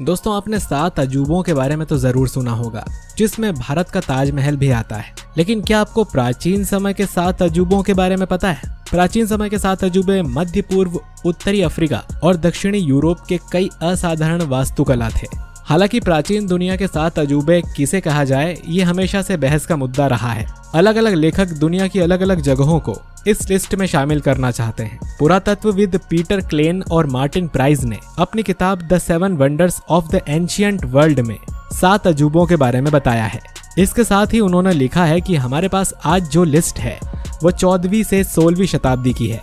दोस्तों, आपने 7 अजूबों के बारे में तो जरूर सुना होगा, जिसमें भारत का ताजमहल भी आता है। लेकिन क्या आपको प्राचीन समय के 7 अजूबों के बारे में पता है? प्राचीन समय के 7 अजूबे मध्य पूर्व, उत्तरी अफ्रीका और दक्षिणी यूरोप के कई असाधारण वास्तुकला थे। हालांकि प्राचीन दुनिया के 7 अजूबे किसे कहा जाए, ये हमेशा से बहस का मुद्दा रहा है। अलग अलग लेखक दुनिया की अलग अलग जगहों को इस लिस्ट में शामिल करना चाहते हैं। पुरातत्वविद पीटर क्लेन और मार्टिन प्राइस ने अपनी किताब the 7 wonders of the ancient world में 7 अजूबों के बारे में बताया है। इसके साथ ही उन्होंने लिखा है कि हमारे पास आज जो लिस्ट है वो 14वीं से 16वीं शताब्दी की है।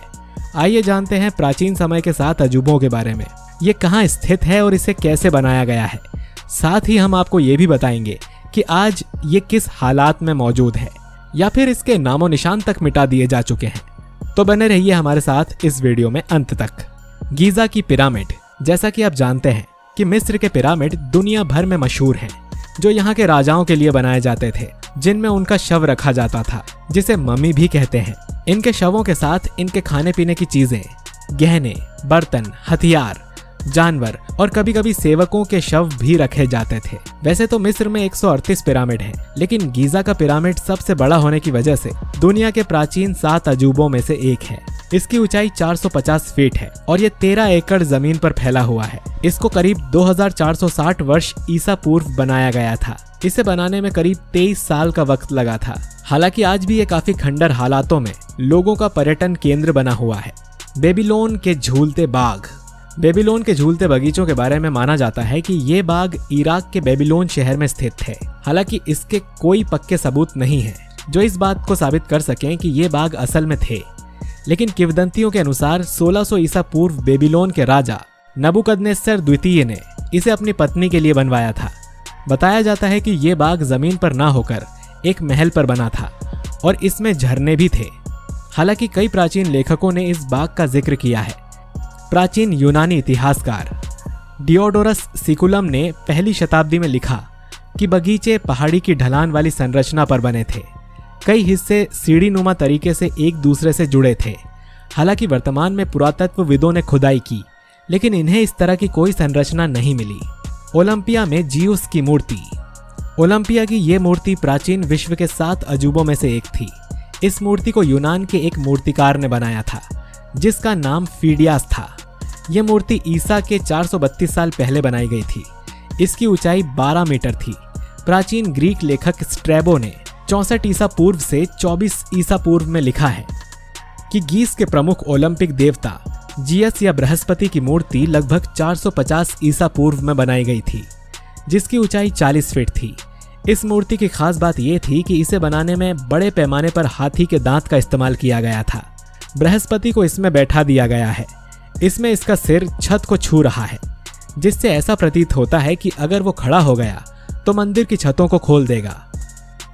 आइए जानते हैं प्राचीन समय के 7 अजूबों के बारे में। ये कहाँ स्थित है और इसे कैसे बनाया गया है। साथ ही हम आपको ये भी बताएंगे कि आज ये किस हालात में मौजूद है या फिर इसके नामो निशान तक मिटा दिए जा चुके हैं। तो बने रहिए हमारे साथ इस वीडियो में अंत तक। गीजा की पिरामिड। जैसा कि आप जानते हैं कि मिस्र के पिरामिड दुनिया भर में मशहूर हैं, जो यहाँ के राजाओं के लिए बनाए जाते थे, जिनमें उनका शव रखा जाता था, जिसे मम्मी भी कहते हैं। इनके शवों के साथ इनके खाने पीने की चीजें, गहने, बर्तन, हथियार, जानवर और कभी कभी सेवकों के शव भी रखे जाते थे। वैसे तो मिस्र में 138 पिरामिड हैं, लेकिन गीजा का पिरामिड सबसे बड़ा होने की वजह से दुनिया के प्राचीन 7 अजूबों में से एक है। इसकी ऊंचाई 450 फीट है और ये 13 एकड़ जमीन पर फैला हुआ है। इसको करीब 2460 वर्ष ईसा पूर्व बनाया गया था। इसे बनाने में करीब 23 साल का वक्त लगा था। हालांकि आज भी ये काफी खंडर हालातों में लोगों का पर्यटन केंद्र बना हुआ है। बेबीलोन के झूलते बाग। बेबीलोन के झूलते बगीचों के बारे में माना जाता है कि ये बाग इराक के बेबीलोन शहर में स्थित थे। हालांकि इसके कोई पक्के सबूत नहीं है जो इस बात को साबित कर सकें कि ये बाग असल में थे। लेकिन किंवदंतियों के अनुसार 1600 ईसा पूर्व बेबीलोन के राजा नबूकदनेस्सर द्वितीय ने इसे अपनी पत्नी के लिए बनवाया था। बताया जाता है कि ये बाग जमीन पर ना होकर एक महल पर बना था और इसमें झरने भी थे। हालांकि कई प्राचीन लेखकों ने इस बाग का जिक्र किया है। प्राचीन यूनानी इतिहासकार डियोडोरस सिकुलम ने 1ली शताब्दी में लिखा कि बगीचे पहाड़ी की ढलान वाली संरचना पर बने थे। कई हिस्से सीढ़ी नुमा तरीके से एक दूसरे से जुड़े थे। हालांकि वर्तमान में पुरातत्वविदों ने खुदाई की, लेकिन इन्हें इस तरह की कोई संरचना नहीं मिली। ओलंपिया में जियूस की मूर्ति। ओलंपिया की ये मूर्ति प्राचीन विश्व के 7 अजूबों में से एक थी। इस मूर्ति को यूनान के एक मूर्तिकार ने बनाया था, जिसका नाम फीडियास था। यह मूर्ति ईसा के 432 साल पहले बनाई गई थी। इसकी ऊंचाई 12 मीटर थी। प्राचीन ग्रीक लेखक स्ट्रैबो ने 64 ईसा पूर्व से 24 ईसा पूर्व में लिखा है कि गीस के प्रमुख ओलंपिक देवता जियस या बृहस्पति की मूर्ति लगभग 450 ईसा पूर्व में बनाई गई थी, जिसकी ऊंचाई 40 फीट थी। इस मूर्ति की खास बात यह थी कि इसे बनाने में बड़े पैमाने पर हाथी के दांत का इस्तेमाल किया गया था। बृहस्पति को इसमें बैठा दिया गया है। इसमें इसका सिर छत को छू रहा है, जिससे ऐसा प्रतीत होता है कि अगर वो खड़ा हो गया तो मंदिर की छतों को खोल देगा।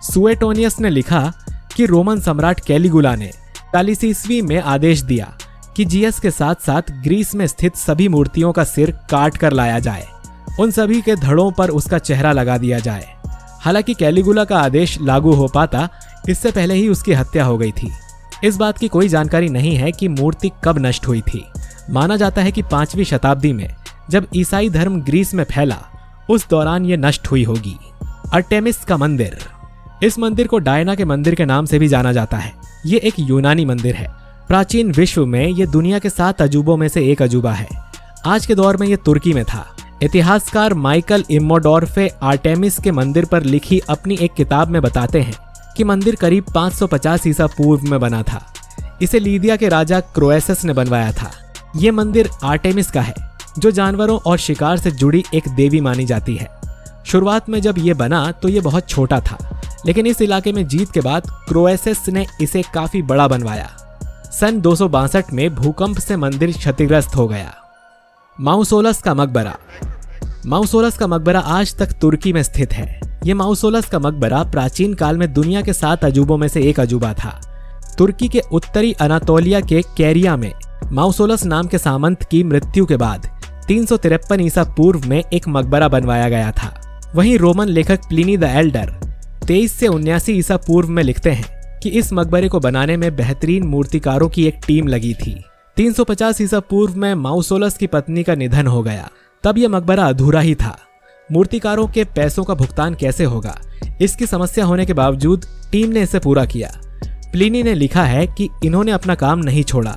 सुएटोनियस ने लिखा कि रोमन सम्राट कैलिगुला ने 43वीं में आदेश दिया कि जियस के साथ साथ ग्रीस में स्थित सभी मूर्तियों का सिर काट कर लाया जाए। उन सभी के धड़ों पर उसका चेहरा लगा दिया जाए। हालांकि कैलिगुला का आदेश लागू हो पाता इससे पहले ही उसकी हत्या हो गई थी। इस बात की कोई जानकारी नहीं है कि मूर्ति कब नष्ट हुई थी। माना जाता है कि 5वीं शताब्दी में जब ईसाई धर्म ग्रीस में फैला, उस दौरान ये नष्ट हुई होगी। अर्टेमिस का मंदिर। इस मंदिर को डायना के मंदिर के नाम से भी जाना जाता है। ये एक यूनानी मंदिर है। प्राचीन विश्व में ये दुनिया के 7 अजूबों में से एक अजूबा है। आज के दौर में ये तुर्की में था। इतिहासकार माइकल इम्मोडोर्फे आर्टेमिस के मंदिर पर लिखी अपनी एक किताब में बताते हैं कि मंदिर करीब 550 ईसा पूर्व में बना था। इसे लीदिया के राजा क्रोएसस ने बनवाया था। ये मंदिर आर्टेमिस का है, जो जानवरों और शिकार से जुड़ी एक देवी मानी जाती है। शुरुआत में जब ये बना तो ये बहुत छोटा था, लेकिन इस इलाके में जीत के बाद क्रोएसस ने इसे काफी बड़ा बनवाया। सन 262 में भूकंप से मंदिर क्षतिग्रस्त हो गया। माउसोलस का मकबरा। माउसोलस का मकबरा आज तक तुर्की में स्थित है। ये माउसोलस का मकबरा प्राचीन काल में दुनिया के 7 अजूबों में से एक अजूबा था। तुर्की के उत्तरी अनातोलिया के कैरिया में माउसोलस नाम के सामंत की मृत्यु के बाद 353 ईसा पूर्व में एक मकबरा बनवाया गया था। वहीं रोमन लेखक प्लिनी द एल्डर 23 से 79 ईसा पूर्व में लिखते हैं कि इस मकबरे को बनाने में बेहतरीन मूर्तिकारों की एक टीम लगी थी। 350 ईसा पूर्व में माउसोलस की पत्नी का निधन हो गया। तब यह मकबरा अधूरा ही था। मूर्तिकारों के पैसों का भुगतान कैसे होगा, इसकी समस्या होने के बावजूद टीम ने इसे पूरा किया। प्लिनी ने लिखा है कि इन्होंने अपना काम नहीं छोड़ा।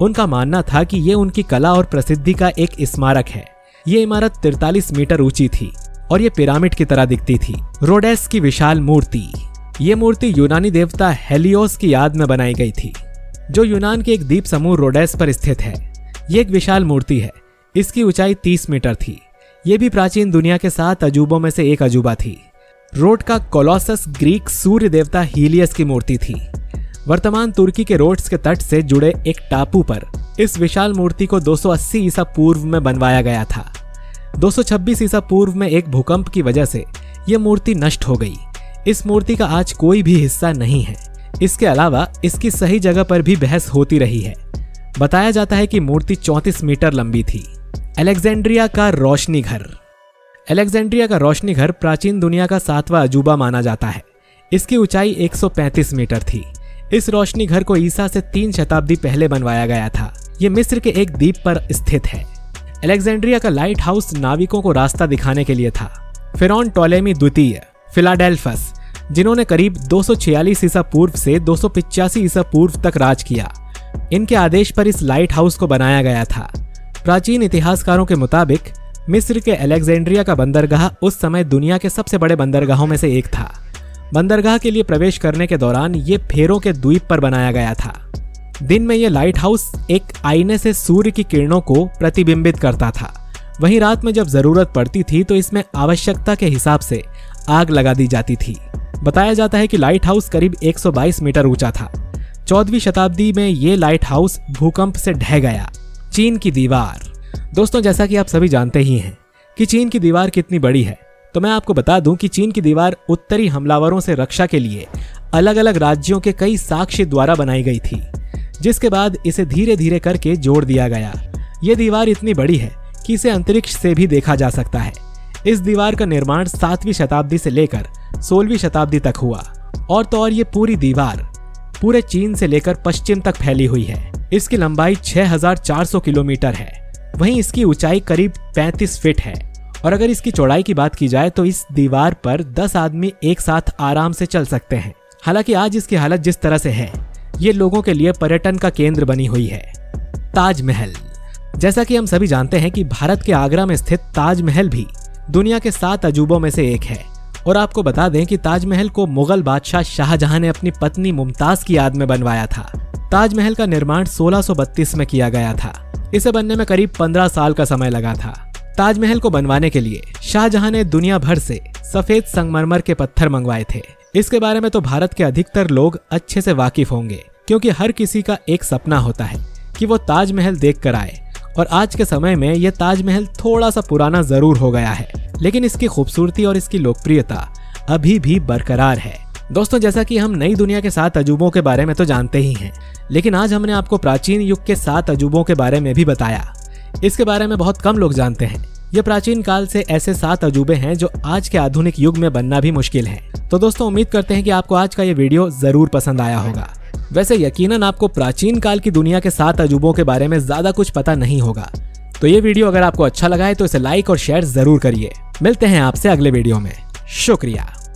उनका मानना था कि ये उनकी कला और प्रसिद्धि का एक स्मारक है। ये इमारत 43 मीटर ऊंची थी और ये पिरामिड की तरह दिखती थी। रोडेस की विशाल मूर्ति। ये मूर्ति यूनानी देवता हेलियोस की याद में बनाई गई थी, जो यूनान के एक द्वीप समूह रोडेस पर स्थित है। ये एक विशाल मूर्ति है। इसकी ऊंचाई 30 मीटर थी। ये भी प्राचीन दुनिया के 7 अजूबों में से एक अजूबा थी। रोड का कोलोसस ग्रीक सूर्य देवता हीलियस की मूर्ति थी। वर्तमान तुर्की के रोड्स के तट से जुड़े एक टापू पर इस विशाल मूर्ति को 280 ईसा पूर्व में बनवाया गया था। 226 ईसा पूर्व में एक भूकंप की वजह से यह मूर्ति नष्ट हो गई। इस मूर्ति का आज कोई भी हिस्सा नहीं है। इसके अलावा इसकी सही जगह पर भी बहस होती रही है। बताया जाता है कि मूर्ति 34 मीटर लंबी थी। अलेक्जेंड्रिया का रोशनी घर। अलेक्जेंड्रिया का रोशनी घर प्राचीन दुनिया का 7वां अजूबा माना जाता है। इसकी ऊंचाई 135 मीटर थी। इस रोशनी घर को ईसा से 3 शताब्दी पहले बनवाया गया था। यह मिस्र के एक द्वीप पर स्थित है। अलेक्जेंड्रिया का लाइट हाउस नाविकों को रास्ता दिखाने के लिए था। फिरौन टोलेमी द्वितीय फिलाडेल्फस, जिन्होंने करीब 246 ईसा पूर्व से 285 ईसा पूर्व तक राज किया, इनके आदेश पर इस लाइट हाउस को बनाया गया था। प्राचीन इतिहासकारों के मुताबिक मिस्र के अलेक्जेंड्रिया का बंदरगाह उस समय दुनिया के सबसे बड़े बंदरगाहों में से एक था। बंदरगाह के लिए प्रवेश करने के दौरान ये फेरों के द्वीप पर बनाया गया था। दिन में यह लाइट हाउस एक आईने से सूर्य की किरणों को प्रतिबिंबित करता था। वहीं रात में जब जरूरत पड़ती थी तो इसमें आवश्यकता के हिसाब से आग लगा दी जाती थी। बताया जाता है कि लाइट हाउस करीब 122 मीटर ऊंचा था। 14वीं शताब्दी में ये लाइट हाउस भूकंप से ढह गया। चीन की दीवार। दोस्तों, जैसा कि आप सभी जानते ही हैं कि चीन की दीवार कितनी बड़ी है, तो मैं आपको बता दूं कि चीन की दीवार उत्तरी हमलावरों से रक्षा के लिए अलग अलग राज्यों के कई साक्ष्य द्वारा बनाई गई थी, जिसके बाद इसे धीरे धीरे करके जोड़ दिया गया। यह दीवार इतनी बड़ी है कि इसे अंतरिक्ष से भी देखा जा सकता है। इस दीवार का निर्माण 7वीं शताब्दी से लेकर 16वीं शताब्दी तक हुआ और तो और ये पूरी दीवार पूरे चीन से लेकर पश्चिम तक फैली हुई है। इसकी लंबाई 6400 किलोमीटर है। वहीं इसकी ऊंचाई करीब 35 फीट है और अगर इसकी चौड़ाई की बात की जाए तो इस दीवार पर 10 आदमी एक साथ आराम से चल सकते हैं। हालांकि आज इसकी हालत जिस तरह से है, ये लोगों के लिए पर्यटन का केंद्र बनी हुई है। ताजमहल। जैसा कि हम सभी जानते हैं कि भारत के आगरा में स्थित ताजमहल भी दुनिया के 7 अजूबों में से एक है। और आपको बता दें कि ताजमहल को मुगल बादशाह शाहजहां ने अपनी पत्नी मुमताज की याद में बनवाया था। ताजमहल का निर्माण 1632 में किया गया था। इसे बनने में करीब 15 साल का समय लगा था। ताजमहल को बनवाने के लिए शाहजहां ने दुनिया भर से सफेद संगमरमर के पत्थर मंगवाए थे। इसके बारे में तो भारत के अधिकतर लोग अच्छे से वाकिफ होंगे, क्योंकि हर किसी का एक सपना होता है कि वो ताजमहल देख कर आए। और आज के समय में यह ताजमहल थोड़ा सा पुराना जरूर हो गया है, लेकिन इसकी खूबसूरती और इसकी लोकप्रियता अभी भी बरकरार है। दोस्तों, जैसा कि हम नई दुनिया के 7 अजूबों के बारे में तो जानते ही हैं, लेकिन आज हमने आपको प्राचीन युग के 7 अजूबों के बारे में भी बताया। इसके बारे में बहुत कम लोग जानते हैं। ये प्राचीन काल से ऐसे 7 अजूबे हैं जो आज के आधुनिक युग में बनना भी मुश्किल है। तो दोस्तों, उम्मीद करते हैं कि आपको आज का ये वीडियो जरूर पसंद आया होगा। वैसे यकीनन आपको प्राचीन काल की दुनिया के 7 अजूबों के बारे में ज्यादा कुछ पता नहीं होगा। तो ये वीडियो अगर आपको अच्छा लगा है तो इसे लाइक और शेयर जरूर करिए। मिलते हैं आपसे अगले वीडियो में। शुक्रिया।